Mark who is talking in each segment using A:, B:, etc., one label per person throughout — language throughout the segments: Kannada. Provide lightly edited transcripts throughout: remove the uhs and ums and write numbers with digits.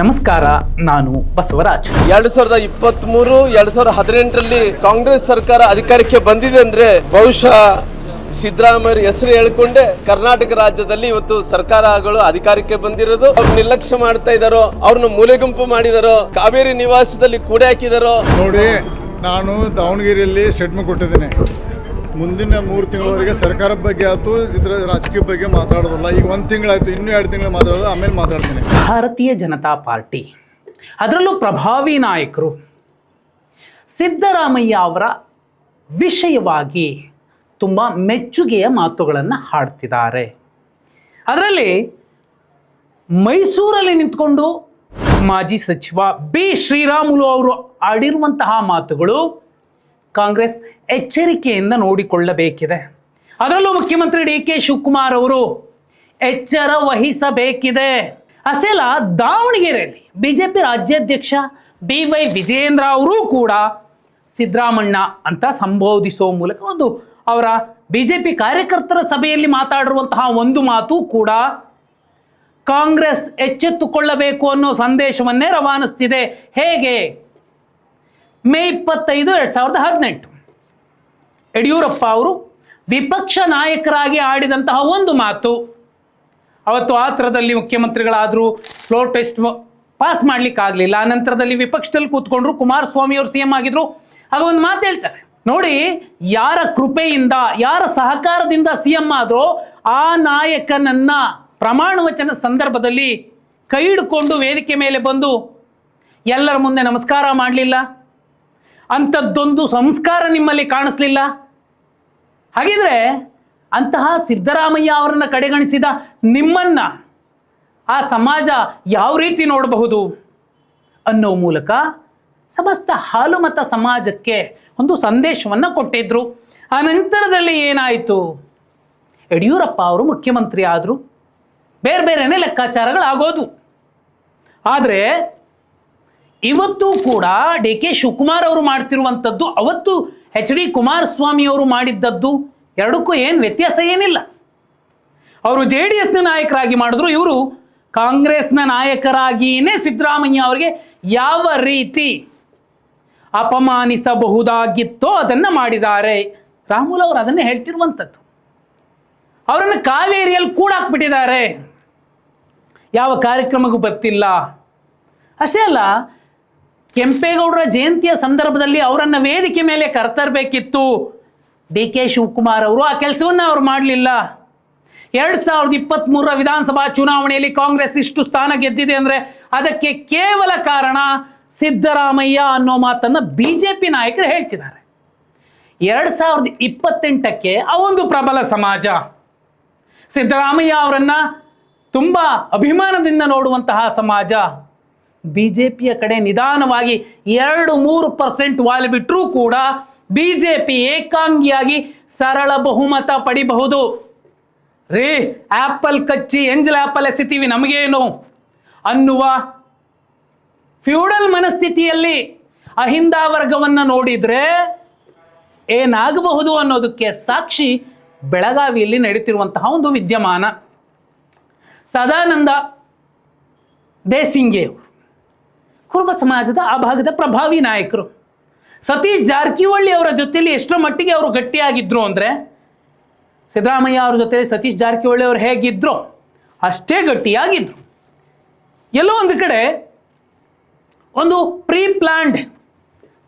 A: ನಮಸ್ಕಾರ, ನಾನು ಬಸವರಾಜ್.
B: 2023 2018ರಲ್ಲಿ ಕಾಂಗ್ರೆಸ್ ಸರ್ಕಾರ ಅಧಿಕಾರಕ್ಕೆ ಬಂದಿದೆ ಅಂದ್ರೆ ಬಹುಶಃ ಸಿದ್ದರಾಮಯ್ಯ ಹೆಸರು ಹೇಳ್ಕೊಂಡೆ ಕರ್ನಾಟಕ ರಾಜ್ಯದಲ್ಲಿ ಇವತ್ತು ಸರ್ಕಾರಗಳು ಅಧಿಕಾರಕ್ಕೆ ಬಂದಿರೋದು. ಅವ್ರು ನಿರ್ಲಕ್ಷ್ಯ ಮಾಡ್ತಾ ಇದಾರೋ, ಅವ್ರನ್ನ ಮೂಲೆಗುಂಪು ಮಾಡಿದಾರೋ, ಕಾವೇರಿ ನಿವಾಸದಲ್ಲಿ ಕೂಡೆ ಹಾಕಿದಾರೋ
C: ನೋಡಿ. ನಾನು ದಾವಣಗೆರೆಯಲ್ಲಿ ಸ್ಟೇಟ್ಮೆಂಟ್ ಕೊಟ್ಟಿದ್ದೇನೆ. ಮುಂದಿನ 3 ತಿಂಗಳವರೆಗೆ ಸರ್ಕಾರದ ಬಗ್ಗೆ ಆಯ್ತು, ಇದರ ರಾಜಕೀಯ ಬಗ್ಗೆ ಮಾತಾಡೋದಿಲ್ಲ. ಈಗ 1 ತಿಂಗಳಾಯ್ತು, ಇನ್ನೂ 2 ತಿಂಗಳು ಮಾತಾಡೋದು, ಆಮೇಲೆ ಮಾತಾಡ್ತೀನಿ.
A: ಭಾರತೀಯ ಜನತಾ ಪಾರ್ಟಿ, ಅದರಲ್ಲೂ ಪ್ರಭಾವಿ ನಾಯಕರು ಸಿದ್ದರಾಮಯ್ಯ ಅವರ ವಿಷಯವಾಗಿ ತುಂಬ ಮೆಚ್ಚುಗೆಯ ಮಾತುಗಳನ್ನು ಹಾಡ್ತಿದ್ದಾರೆ. ಅದರಲ್ಲಿ ಮೈಸೂರಲ್ಲಿ ನಿಂತ್ಕೊಂಡು ಮಾಜಿ ಸಚಿವ ಬಿ ಶ್ರೀರಾಮುಲು ಅವರು ಆಡಿರುವಂತಹ ಮಾತುಗಳು ಕಾಂಗ್ರೆಸ್ ಎಚ್ಚರಿಕೆಯಿಂದ ನೋಡಿಕೊಳ್ಳಬೇಕಿದೆ. ಅದರಲ್ಲೂ ಮುಖ್ಯಮಂತ್ರಿ ಡಿ ಕೆ ಶಿವಕುಮಾರ್ ಅವರು ಎಚ್ಚರ ವಹಿಸಬೇಕಿದೆ. ಅಷ್ಟೇ ಅಲ್ಲ, ದಾವಣಗೆರೆಯಲ್ಲಿ ಬಿಜೆಪಿ ರಾಜ್ಯಾಧ್ಯಕ್ಷ ಬಿ ವೈ ವಿಜಯೇಂದ್ರ ಅವರು ಕೂಡ ಸಿದ್ದರಾಮಣ್ಣ ಅಂತ ಸಂಬೋಧಿಸುವ ಮೂಲಕ ಒಂದು ಅವರ ಬಿಜೆಪಿ ಕಾರ್ಯಕರ್ತರ ಸಭೆಯಲ್ಲಿ ಮಾತಾಡಿರುವಂತಹ ಒಂದು ಮಾತು ಕೂಡ ಕಾಂಗ್ರೆಸ್ ಎಚ್ಚೆತ್ತುಕೊಳ್ಳಬೇಕು ಅನ್ನೋ ಸಂದೇಶವನ್ನೇ ರವಾನಿಸ್ತಿದೆ. ಹೇಗೆ? ಮೇ 25, 2018 ಯಡಿಯೂರಪ್ಪ ಅವರು ವಿಪಕ್ಷ ನಾಯಕರಾಗಿ ಆಡಿದಂತಹ ಒಂದು ಮಾತು. ಅವತ್ತು ಆತ್ರದಲ್ಲಿ ಮುಖ್ಯಮಂತ್ರಿಗಳಾದರೂ ಫ್ಲೋರ್ ಟೆಸ್ಟ್ ಪಾಸ್ ಮಾಡ್ಲಿಕ್ಕಾಗಲಿಲ್ಲ. ಆ ನಂತರದಲ್ಲಿ ವಿಪಕ್ಷದಲ್ಲಿ ಕೂತ್ಕೊಂಡ್ರು, ಕುಮಾರಸ್ವಾಮಿ ಅವರು CM ಆಗಿದ್ರು. ಆಗ ಒಂದು ಮಾತು ಹೇಳ್ತಾರೆ ನೋಡಿ, ಯಾರ ಕೃಪೆಯಿಂದ, ಯಾರ ಸಹಕಾರದಿಂದ CM ಆದ್ರೋ ಆ ನಾಯಕನನ್ನ ಪ್ರಮಾಣ ವಚನ ಸಂದರ್ಭದಲ್ಲಿ ಕೈ ಹಿಡ್ಕೊಂಡು ವೇದಿಕೆ ಮೇಲೆ ಬಂದು ಎಲ್ಲರ ಮುಂದೆ ನಮಸ್ಕಾರ ಮಾಡಲಿಲ್ಲ. ಅಂಥದ್ದೊಂದು ಸಂಸ್ಕಾರ ನಿಮ್ಮಲ್ಲಿ ಕಾಣಿಸ್ಲಿಲ್ಲ. ಹಾಗಿದ್ರೆ ಅಂತಹ ಸಿದ್ದರಾಮಯ್ಯ ಅವರನ್ನು ಕಡೆಗಣಿಸಿದ ನಿಮ್ಮನ್ನ ಆ ಸಮಾಜ ಯಾವ ರೀತಿ ನೋಡಬಹುದು ಅನ್ನೋ ಮೂಲಕ ಸಮಸ್ತ ಹಾಲುಮತ ಸಮಾಜಕ್ಕೆ ಒಂದು ಸಂದೇಶವನ್ನು ಕೊಟ್ಟಿದ್ರು. ಆ ನಂತರದಲ್ಲಿ ಏನಾಯಿತು? ಯಡಿಯೂರಪ್ಪ ಅವರು ಮುಖ್ಯಮಂತ್ರಿ ಆದರು, ಬೇರೆ ಬೇರೆನೇ ಲೆಕ್ಕಾಚಾರಗಳಾಗೋದು. ಆದರೆ ಇವತ್ತು ಕೂಡ ಡಿ ಕೆ ಶಿವಕುಮಾರ್ ಅವರು ಮಾಡ್ತಿರುವಂಥದ್ದು, ಅವತ್ತು HD ಕುಮಾರಸ್ವಾಮಿ ಅವರು ಮಾಡಿದ್ದದ್ದು, ಎರಡಕ್ಕೂ ಏನು ವ್ಯತ್ಯಾಸ ಏನಿಲ್ಲ. ಅವರು JDSನ ನಾಯಕರಾಗಿ ಮಾಡಿದ್ರು, ಇವರು ಕಾಂಗ್ರೆಸ್ನ ನಾಯಕರಾಗಿಯೇ ಸಿದ್ದರಾಮಯ್ಯ ಅವರಿಗೆ ಯಾವ ರೀತಿ ಅಪಮಾನಿಸಬಹುದಾಗಿತ್ತೋ ಅದನ್ನು ಮಾಡಿದ್ದಾರೆ. ರಾಮುಲು ಅವರು ಅದನ್ನೇ ಹೇಳ್ತಿರುವಂಥದ್ದು. ಅವರನ್ನು ಕಾವೇರಿಯಲ್ಲಿ ಕೂಡಾಕ್ಬಿಟ್ಟಿದ್ದಾರೆ, ಯಾವ ಕಾರ್ಯಕ್ರಮಕ್ಕೂ ಬರ್ತಿಲ್ಲ. ಅಷ್ಟೇ ಅಲ್ಲ, ಕೆಂಪೇಗೌಡರ ಜಯಂತಿಯ ಸಂದರ್ಭದಲ್ಲಿ ಅವರನ್ನು ವೇದಿಕೆ ಮೇಲೆ ಕರೆತರಬೇಕಿತ್ತು ಡಿ ಕೆ ಶಿವಕುಮಾರ್ ಅವರು. ಆ ಕೆಲಸವನ್ನು ಅವರು ಮಾಡಲಿಲ್ಲ. 2023 ವಿಧಾನಸಭಾ ಚುನಾವಣೆಯಲ್ಲಿ ಕಾಂಗ್ರೆಸ್ ಇಷ್ಟು ಸ್ಥಾನ ಗೆದ್ದಿದೆ ಅಂದರೆ ಅದಕ್ಕೆ ಕೇವಲ ಕಾರಣ ಸಿದ್ದರಾಮಯ್ಯ ಅನ್ನೋ ಮಾತನ್ನು ಬಿಜೆಪಿ ನಾಯಕರು ಹೇಳ್ತಿದ್ದಾರೆ. 2028ಕ್ಕೆ ಆ ಒಂದು ಪ್ರಬಲ ಸಮಾಜ ಸಿದ್ದರಾಮಯ್ಯ ಅವರನ್ನು ತುಂಬ ಅಭಿಮಾನದಿಂದ ನೋಡುವಂತಹ ಸಮಾಜ ಬಿಜೆಪಿಯ ಕಡೆ ನಿಧಾನವಾಗಿ 2-3% ವಾಲ್ ಬಿಟ್ಟರೂ ಕೂಡ ಬಿಜೆಪಿ ಏಕಾಂಗಿಯಾಗಿ ಸರಳ ಬಹುಮತ ಪಡಿಬಹುದು. ರೇ, ಆಪಲ್ ಕಚ್ಚಿ ಎಂಜಲ್ ಆಪಲ್ ಎಸಿತೀವಿ ನಮಗೇನು ಅನ್ನುವ ಫ್ಯೂಡಲ್ ಮನಸ್ಥಿತಿಯಲ್ಲಿ ಅಹಿಂದ ವರ್ಗವನ್ನು ನೋಡಿದರೆ ಏನಾಗಬಹುದು ಅನ್ನೋದಕ್ಕೆ ಸಾಕ್ಷಿ ಬೆಳಗಾವಿಯಲ್ಲಿ ನಡೀತಿರುವಂತಹ ಒಂದು ವಿದ್ಯಮಾನ. ಸದಾನಂದ ದೇಸಿಂಗೆ ಕುರುಬ ಸಮಾಜದ ಆ ಭಾಗದ ಪ್ರಭಾವಿ ನಾಯಕರು. ಸತೀಶ್ ಜಾರಕಿಹೊಳಿ ಅವರ ಜೊತೆಯಲ್ಲಿ ಎಷ್ಟರ ಮಟ್ಟಿಗೆ ಅವರು ಗಟ್ಟಿಯಾಗಿದ್ರು ಅಂದರೆ, ಸಿದ್ದರಾಮಯ್ಯ ಅವ್ರ ಜೊತೆ ಸತೀಶ್ ಜಾರಕಿಹೊಳಿ ಅವರು ಹೇಗಿದ್ರು ಅಷ್ಟೇ ಗಟ್ಟಿಯಾಗಿದ್ರು. ಎಲ್ಲೋ ಒಂದು ಕಡೆ ಒಂದು ಪ್ರೀ ಪ್ಲಾನ್ಡ್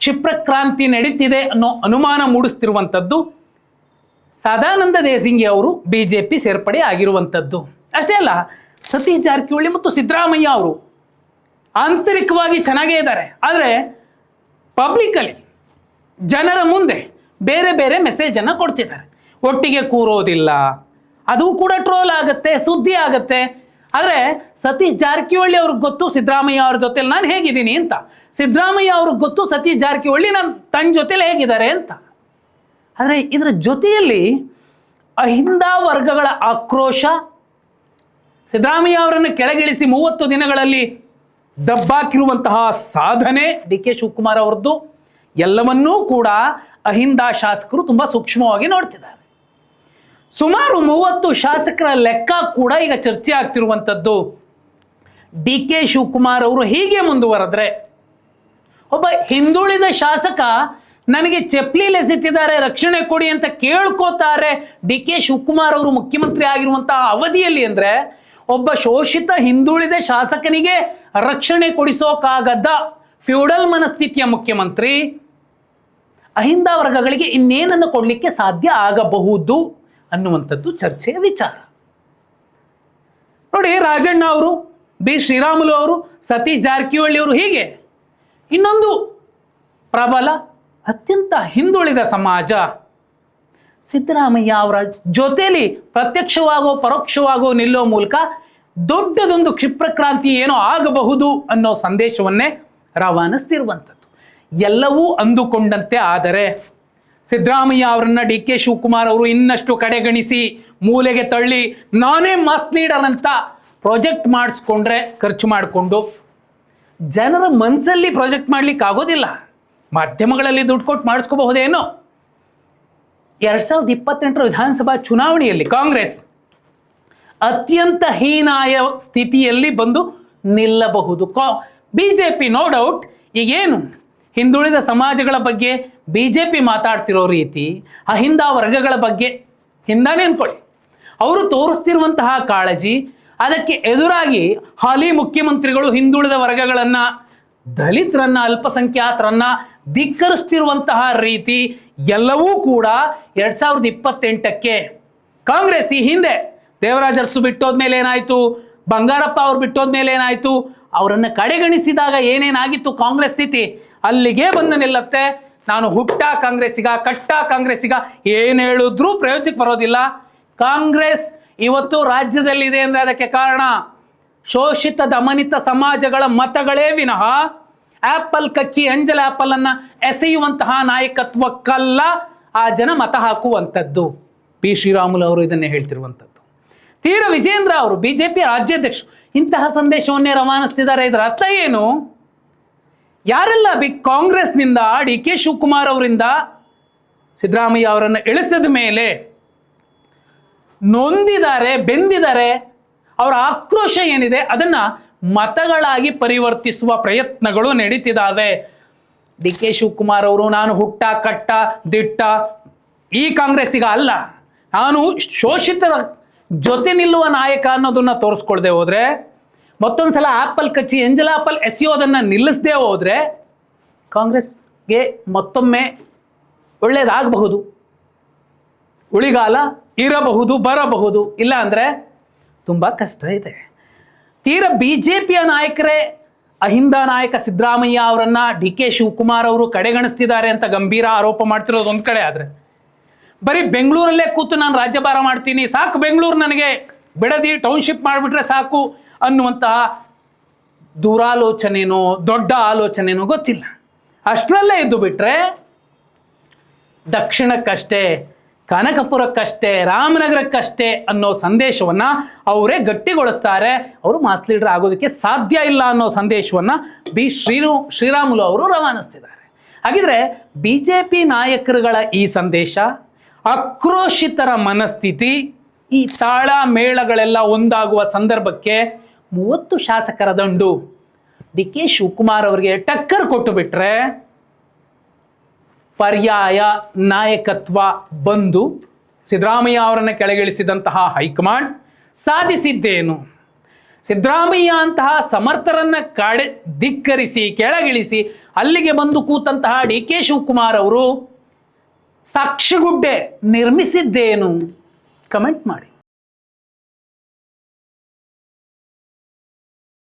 A: ಕ್ಷಿಪ್ರ ಕ್ರಾಂತಿ ನಡೀತಿದೆ ಅನ್ನೋ ಅನುಮಾನ ಮೂಡಿಸ್ತಿರುವಂಥದ್ದು ಸದಾನಂದ ದೇಸಿಂಗೆ ಅವರು BJP ಸೇರ್ಪಡೆ ಆಗಿರುವಂಥದ್ದು. ಅಷ್ಟೇ ಅಲ್ಲ, ಸತೀಶ್ ಜಾರಕಿಹೊಳಿ ಮತ್ತು ಸಿದ್ದರಾಮಯ್ಯ ಅವರು ಆಂತರಿಕವಾಗಿ ಚೆನ್ನಾಗೇ ಇದ್ದಾರೆ, ಆದರೆ ಪಬ್ಲಿಕಲ್ಲಿ ಜನರ ಮುಂದೆ ಬೇರೆ ಬೇರೆ ಮೆಸೇಜನ್ನು ಕೊಡ್ತಿದ್ದಾರೆ. ಒಟ್ಟಿಗೆ ಕೂರೋದಿಲ್ಲ, ಅದು ಕೂಡ ಟ್ರೋಲ್ ಆಗುತ್ತೆ, ಸುದ್ದಿ ಆಗುತ್ತೆ. ಆದರೆ ಸತೀಶ್ ಜಾರಕಿಹೊಳಿ ಅವ್ರಿಗೆ ಗೊತ್ತು ಸಿದ್ದರಾಮಯ್ಯ ಅವ್ರ ಜೊತೆಲಿ ನಾನು ಹೇಗಿದ್ದೀನಿ ಅಂತ, ಸಿದ್ದರಾಮಯ್ಯ ಅವ್ರಿಗೆ ಗೊತ್ತು ಸತೀಶ್ ಜಾರಕಿಹೊಳಿ ನನ್ನ ತನ್ನ ಜೊತೆಲಿ ಹೇಗಿದ್ದಾರೆ ಅಂತ. ಆದರೆ ಇದರ ಜೊತೆಯಲ್ಲಿ ಅಹಿಂದ ವರ್ಗಗಳ ಆಕ್ರೋಶ, ಸಿದ್ದರಾಮಯ್ಯ ಅವರನ್ನು ಕೆಳಗಿಳಿಸಿ 30 ದಿನಗಳಲ್ಲಿ ದಬ್ಬಾಕಿರುವಂತಹ ಸಾಧನೆ ಡಿ ಕೆ ಶಿವಕುಮಾರ್ ಅವರದ್ದು, ಎಲ್ಲವನ್ನೂ ಕೂಡ ಅಹಿಂದ ಶಾಸಕರು ತುಂಬ ಸೂಕ್ಷ್ಮವಾಗಿ ನೋಡ್ತಿದ್ದಾರೆ. ಸುಮಾರು 30 ಶಾಸಕರ ಲೆಕ್ಕ ಕೂಡ ಈಗ ಚರ್ಚೆ ಆಗ್ತಿರುವಂಥದ್ದು. DK ಶಿವಕುಮಾರ್ ಅವರು ಹೀಗೆ ಮುಂದುವರೆದ್ರೆ, ಒಬ್ಬ ಹಿಂದುಳಿದ ಶಾಸಕ ನನಗೆ ಚಪ್ಪಲಿಲೆಸೆತಿದ್ದಾರೆ ರಕ್ಷಣೆ ಕೊಡಿ ಅಂತ ಕೇಳ್ಕೋತಾರೆ DK ಶಿವಕುಮಾರ್ ಅವರು ಮುಖ್ಯಮಂತ್ರಿ ಆಗಿರುವಂತಹ ಅವಧಿಯಲ್ಲಿ ಅಂದ್ರೆ, ಒಬ್ಬ ಶೋಷಿತ ಹಿಂದುಳಿದ ಶಾಸಕನಿಗೆ ರಕ್ಷಣೆ ಕೊಡಿಸೋಕಾಗದ ಫ್ಯೂಡಲ್ ಮನಸ್ಥಿತಿಯ ಮುಖ್ಯಮಂತ್ರಿ ಅಹಿಂದ ವರ್ಗಗಳಿಗೆ ಇನ್ನೇನನ್ನು ಕೊಡಲಿಕ್ಕೆ ಸಾಧ್ಯ ಆಗಬಹುದು ಅನ್ನುವಂಥದ್ದು ಚರ್ಚೆಯ ವಿಚಾರ. ನೋಡಿ, ರಾಜಣ್ಣ ಅವರು, ಬಿ ಶ್ರೀರಾಮುಲು ಅವರು, ಸತೀಶ್ ಜಾರಕಿಹೊಳಿ ಅವರು, ಹೀಗೆ ಇನ್ನೊಂದು ಪ್ರಬಲ ಅತ್ಯಂತ ಹಿಂದುಳಿದ ಸಮಾಜ ಸಿದ್ದರಾಮಯ್ಯ ಅವರ ಜೊತೆಲಿ ಪ್ರತ್ಯಕ್ಷವಾಗೋ ಪರೋಕ್ಷವಾಗೋ ನಿಲ್ಲೋ ಮೂಲಕ ದೊಡ್ಡದೊಂದು ಕ್ಷಿಪ್ರಕ್ರಾಂತಿ ಏನೋ ಆಗಬಹುದು ಅನ್ನೋ ಸಂದೇಶವನ್ನೇ ರವಾನಿಸ್ತಿರುವಂಥದ್ದು. ಎಲ್ಲವೂ ಅಂದುಕೊಂಡಂತೆ ಆದರೆ ಸಿದ್ದರಾಮಯ್ಯ ಅವರನ್ನ DK ಶಿವಕುಮಾರ್ ಅವರು ಇನ್ನಷ್ಟು ಕಡೆಗಣಿಸಿ ಮೂಲೆಗೆ ತಳ್ಳಿ ನಾನೇ ಮಾಸ್ ಲೀಡರ್ ಅಂತ ಪ್ರಾಜೆಕ್ಟ್ ಮಾಡಿಸ್ಕೊಂಡ್ರೆ, ಖರ್ಚು ಮಾಡಿಕೊಂಡು ಜನರ ಮನಸ್ಸಲ್ಲಿ ಪ್ರಾಜೆಕ್ಟ್ ಮಾಡ್ಲಿಕ್ಕೆ ಆಗೋದಿಲ್ಲ. ಮಾಧ್ಯಮಗಳಲ್ಲಿ ದುಡ್ಡು ಕೊಟ್ಟು ಮಾಡಿಸ್ಕೋಬಹುದೇನೋ. 2028 ವಿಧಾನಸಭಾ ಚುನಾವಣೆಯಲ್ಲಿ ಕಾಂಗ್ರೆಸ್ ಅತ್ಯಂತ ಹೀನಾಯ ಸ್ಥಿತಿಯಲ್ಲಿ ಬಂದು ನಿಲ್ಲಬಹುದು. BJP ನೋ ಡೌಟ್ ಈಗೇನು ಹಿಂದುಳಿದ ಸಮಾಜಗಳ ಬಗ್ಗೆ BJP ಮಾತಾಡ್ತಿರೋ ರೀತಿ ಅಹಿಂದ ವರ್ಗಗಳ ಬಗ್ಗೆ ಹಿಂದಾನೇ ಅನ್ಕೊಳ್ಳಿ, ಅವರು ತೋರಿಸ್ತಿರುವಂತಹ ಕಾಳಜಿ, ಅದಕ್ಕೆ ಎದುರಾಗಿ ಹಾಲಿ ಮುಖ್ಯಮಂತ್ರಿಗಳು ಹಿಂದುಳಿದ ವರ್ಗಗಳನ್ನ, ದಲಿತರನ್ನ, ಅಲ್ಪಸಂಖ್ಯಾತರನ್ನ ಧಿಕ್ಕರಿಸ್ತಿರುವಂತಹ ರೀತಿ ಎಲ್ಲವೂ ಕೂಡ 2028ಕ್ಕೆ ಕಾಂಗ್ರೆಸ್ ಈ ಹಿಂದೆ ದೇವರಾಜ ಅರಸು ಬಿಟ್ಟೋದ್ಮೇಲೆ ಏನಾಯ್ತು, ಬಂಗಾರಪ್ಪ ಅವ್ರು ಬಿಟ್ಟೋದ್ಮೇಲೆ ಏನಾಯ್ತು, ಅವರನ್ನು ಕಡೆಗಣಿಸಿದಾಗ ಏನೇನಾಗಿತ್ತು ಕಾಂಗ್ರೆಸ್ ಸ್ಥಿತಿ, ಅಲ್ಲಿಗೆ ಬಂದು ನಿಲ್ಲತ್ತೆ. ನಾನು ಹುಟ್ಟ ಕಾಂಗ್ರೆಸ್ಸಿಗ, ಕಟ್ಟ ಕಾಂಗ್ರೆಸ್ಸಿಗ ಏನು ಹೇಳಿದ್ರೂ ಪ್ರಯೋಜನಕ್ಕೆ ಬರೋದಿಲ್ಲ. ಕಾಂಗ್ರೆಸ್ ಇವತ್ತು ರಾಜ್ಯದಲ್ಲಿದೆ ಅಂದರೆ ಅದಕ್ಕೆ ಕಾರಣ ಶೋಷಿತ ದಮನಿತ ಸಮಾಜಗಳ ಮತಗಳೇ ವಿನಃ ಆಪಲ್ ಕಚ್ಚಿ ಅಂಜಲ್ ಆಪಲ್ ಅನ್ನ ಎಸೆಯುವಂತಹ ನಾಯಕತ್ವಕ್ಕಲ್ಲ ಆ ಜನ ಮತ ಹಾಕುವಂಥದ್ದು. ಪಿ ಶ್ರೀರಾಮುಲು ಅವರು ಇದನ್ನೇ ಹೇಳ್ತಿರುವಂಥದ್ದು. ತೀರ ವಿಜೇಂದ್ರ ಅವರು BJP ರಾಜ್ಯಾಧ್ಯಕ್ಷರು ಇಂತಹ ಸಂದೇಶವನ್ನೇ ರವಾನಿಸ್ತಿದ್ದಾರೆ. ಇದರ ಅರ್ಥ ಏನು? ಯಾರೆಲ್ಲ ಕಾಂಗ್ರೆಸ್ನಿಂದ DK ಶಿವಕುಮಾರ್ ಅವರಿಂದ ಸಿದ್ದರಾಮಯ್ಯ ಅವರನ್ನು ಇಳಿಸಿದ ಮೇಲೆ ನೊಂದಿದ್ದಾರೆ, ಬೆಂದಿದ್ದಾರೆ, ಅವರ ಆಕ್ರೋಶ ಏನಿದೆ ಅದನ್ನ ಮತಗಳಾಗಿ ಪರಿವರ್ತಿಸುವ ಪ್ರಯತ್ನಗಳು ನಡೀತಿದ್ದಾವೆ. DK ಶಿವಕುಮಾರ್ ಅವರು ನಾನು ಹುಟ್ಟ ಕಟ್ಟ ದಿಟ್ಟ ಈ ಕಾಂಗ್ರೆಸ್ಸಿಗ ಅಲ್ಲ, ನಾನು ಶೋಷಿತರ ಜೊತೆ ನಿಲ್ಲುವ ನಾಯಕ ಅನ್ನೋದನ್ನ ತೋರಿಸ್ಕೊಳ್ದೆ ಹೋದ್ರೆ, ಮತ್ತೊಂದ್ಸಲ ಆಪಲ್ ಕಚ್ಚಿ ಎಂಜಲ್ ಆಪಲ್ ಎಸೆಯೋದನ್ನ ನಿಲ್ಲಿಸದೆ ಹೋದ್ರೆ ಕಾಂಗ್ರೆಸ್ಗೆ ಮತ್ತೊಮ್ಮೆ ಒಳ್ಳೇದಾಗಬಹುದು, ಉಳಿಗಾಲ ಇರಬಹುದು, ಬರಬಹುದು. ಇಲ್ಲ ಅಂದರೆ ತುಂಬ ಕಷ್ಟ ಇದೆ. ತೀರ BJPಯ ನಾಯಕರೇ ಅಹಿಂದ ನಾಯಕ ಸಿದ್ದರಾಮಯ್ಯ ಅವರನ್ನ DK ಶಿವಕುಮಾರ್ ಅವರು ಕಡೆಗಣಿಸ್ತಿದ್ದಾರೆ ಅಂತ ಗಂಭೀರ ಆರೋಪ ಮಾಡ್ತಿರೋದು ಒಂದು ಕಡೆ ಆದರೆ, ಬರೀ ಬೆಂಗಳೂರಲ್ಲೇ ಕೂತು ನಾನು ರಾಜ್ಯಭಾರ ಮಾಡ್ತೀನಿ, ಸಾಕು ಬೆಂಗಳೂರು ನನಗೆ ಬಿಡದಿ ಟೌನ್ಶಿಪ್ ಮಾಡಿಬಿಟ್ರೆ ಸಾಕು ಅನ್ನುವಂತಹ ದುರಾಲೋಚನೆನೋ ದೊಡ್ಡ ಆಲೋಚನೆನೋ ಗೊತ್ತಿಲ್ಲ. ಅಷ್ಟರಲ್ಲೇ ಇದ್ದು ಬಿಟ್ರೆ ದಕ್ಷಿಣಕ್ಕಷ್ಟೇ, ಕನಕಪುರಕ್ಕಷ್ಟೇ, ರಾಮನಗರಕ್ಕಷ್ಟೇ ಅನ್ನೋ ಸಂದೇಶವನ್ನ ಅವರೇ ಗಟ್ಟಿಗೊಳಿಸ್ತಾರೆ. ಅವರು ಮಾಸ್ ಲೀಡರ್ ಆಗೋದಕ್ಕೆ ಸಾಧ್ಯ ಇಲ್ಲ ಅನ್ನೋ ಸಂದೇಶವನ್ನ ಶ್ರೀರಾಮುಲು ಅವರು ರವಾನಿಸ್ತಿದ್ದಾರೆ. ಹಾಗಿದ್ರೆ BJP ನಾಯಕರುಗಳ ಈ ಸಂದೇಶ, ಆಕ್ರೋಶಿತರ ಮನಸ್ಥಿತಿ, ಈ ತಾಳ ಮೇಳಗಳೆಲ್ಲ ಒಂದಾಗುವ ಸಂದರ್ಭಕ್ಕೆ 30 ಶಾಸಕರ ದಂಡು DK ಶಿವಕುಮಾರ್ ಅವರಿಗೆ ಟಕ್ಕರ್ ಕೊಟ್ಟು ಬಿಟ್ರೆ ಪರ್ಯಾಯ ನಾಯಕತ್ವ ಬಂದು ಸಿದ್ದರಾಮಯ್ಯ ಅವರನ್ನು ಕೆಳಗಿಳಿಸಿದಂತಹ ಹೈಕಮಾಂಡ್ ಸಾಧಿಸಿದ್ದೇನು? ಸಿದ್ದರಾಮಯ್ಯ ಅಂತಹ ಸಮರ್ಥರನ್ನ ಧಿಕ್ಕರಿಸಿ ಕೆಳಗಿಳಿಸಿ ಅಲ್ಲಿಗೆ ಬಂದು ಕೂತಂತಹ DK ಶಿವಕುಮಾರ್ ಅವರು ಸಾಕ್ಷಿಗುಡ್ಡೆ ನಿರ್ಮಿಸಿದ್ದೇನು? ಕಮೆಂಟ್ ಮಾಡಿ.